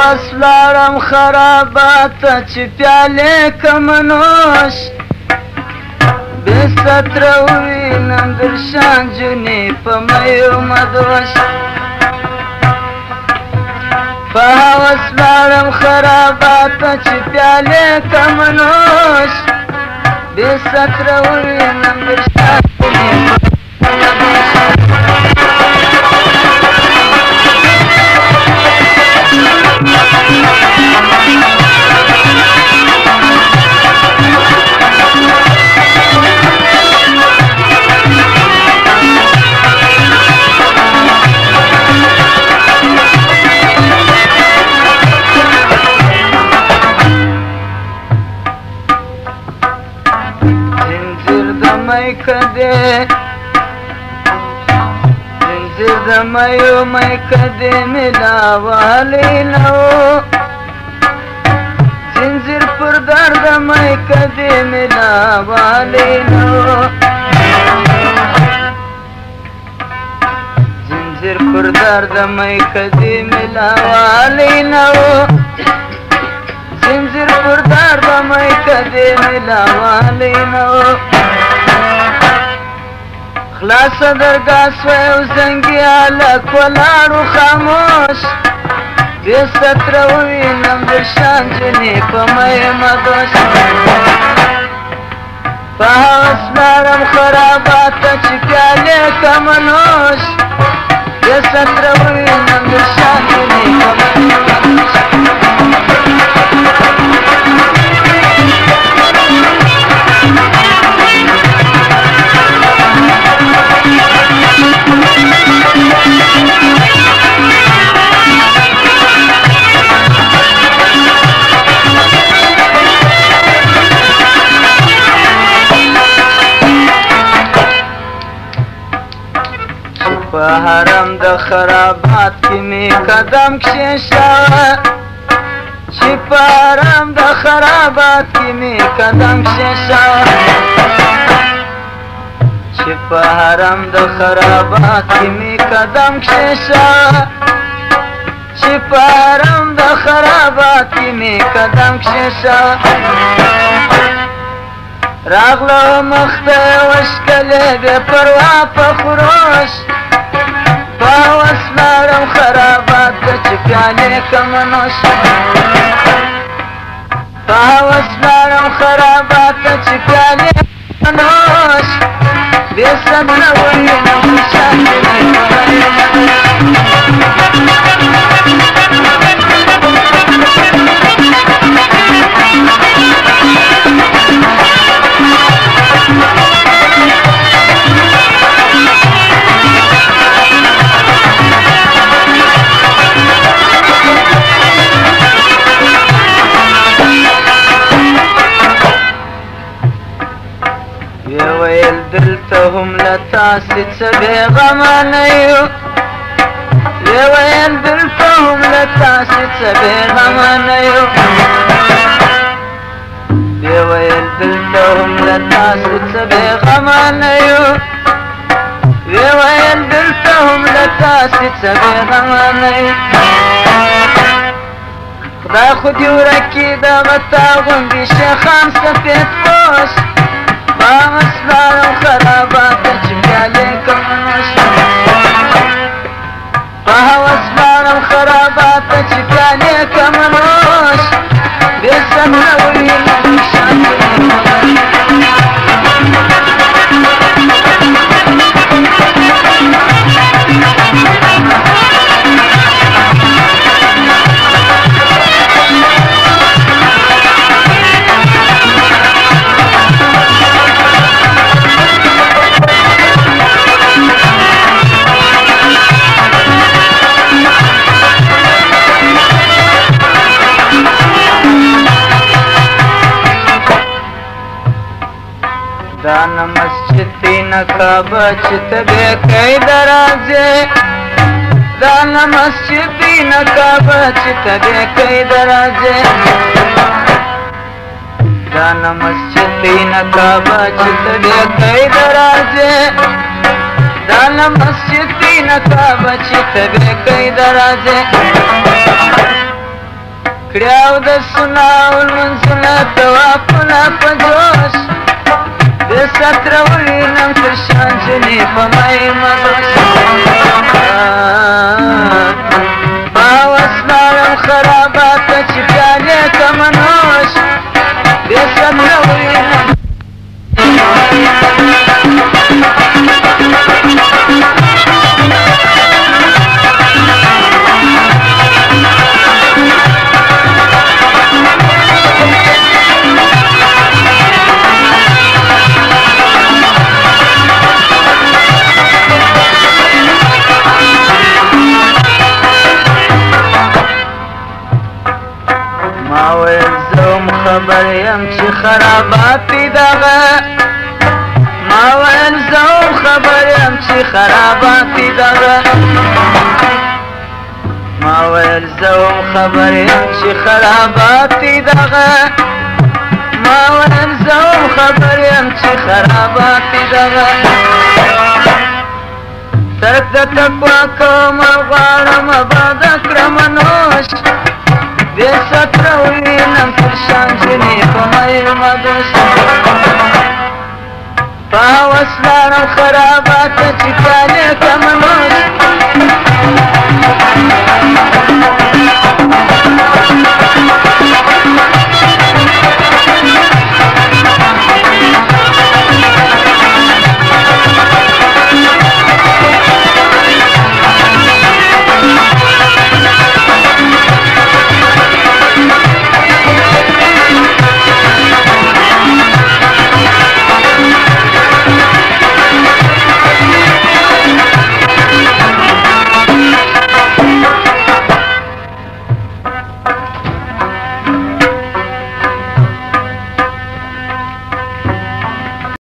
هوس لاړم خراباته چې پیالې کمنوش بې ستره ووینم درشان جونې په میو مدوش په هوس لاړم خراباته چې پیالې کمنوش بې ستره ووینم درشان جونې په میو مدوش زنځیر د میو کدې ملا وهلی نه و زنځیر پر درد کدې ملا وهلی نه و زنځیر پر درد کدې ملا وهلی نه و زنځیر پر درد کدې ملا وهلی نه و خلاصه درګاه سوی او زنګي هلک ولاړو خاموش بې ستره ووینم درشان جونې په میو مدوش په هوس لاړم خراباته چې پیالې کمنوش بې ستره ووینم درشان جونې په میو مدوش په حرم د خرابات کې مې قدم کښېښاوه چې په حرم د خرابات کې مې قدم کښېښاوه چې په حرم د خرابات کې مې قدم کښېښاوه چې په حرم د خرابات کې مې قدم کښېښاوه راغله مخ ته وشکلې بې پروا په خروش په هوس لاړم خراباته چې پیالې کمنوش په هوس لاړم خراباته چې پیالې کمنوش بې ستره ووینم درشان جونې په میو مدوش دلته هم له تاسې څه بېغمه نه یو ویې ویل دلته هم له تاسې څه بېغمه نه یو ویې ویل دلته هم له تاسې څه بېغمه نه یو ویې ویل دلته هم له تاسې څه بېغمه نه یو خدای خو دې ورکي دغه تا غوندې شیخان سفید پوش په هوس لاړم خراباته چې پیالې کمنوش په هوس لاړم خراباته چې پیالې کمنوش بې ستره ووینم درشان جونې په میو دانه مسجد دی نه کعبه چې ته بې قیده راځې دانه مسجد دی نه کعبه چې ته بې قیده راځې دانه مسجد دی نه کعبه چې ته بې قیده راځې دانه مسجد دی نه کعبه چې ته بې قیده راځې کړي اودسونه او لمونځونه طوافونه په جوش بې ستره ووینم تر شا نجونې په مایمه دوش په هوس لاړم خرابات ته چې پیالې کمه نوش بې ستره ووینم خبر یم چې خرابات دي دغه ما ویل زه هم خبر یم چې خرابات دي دغه ما ویل زه هم خبر یم چې خرابات دي دغه ما ویل زه هم خبر یم چې خرابات دي دغه ترک د تقوا کوم غواړم آباده کړم نوش بې ستره ووینم تر شا نجونې په مایمه دوش په هوس لاړم خرابات ته چې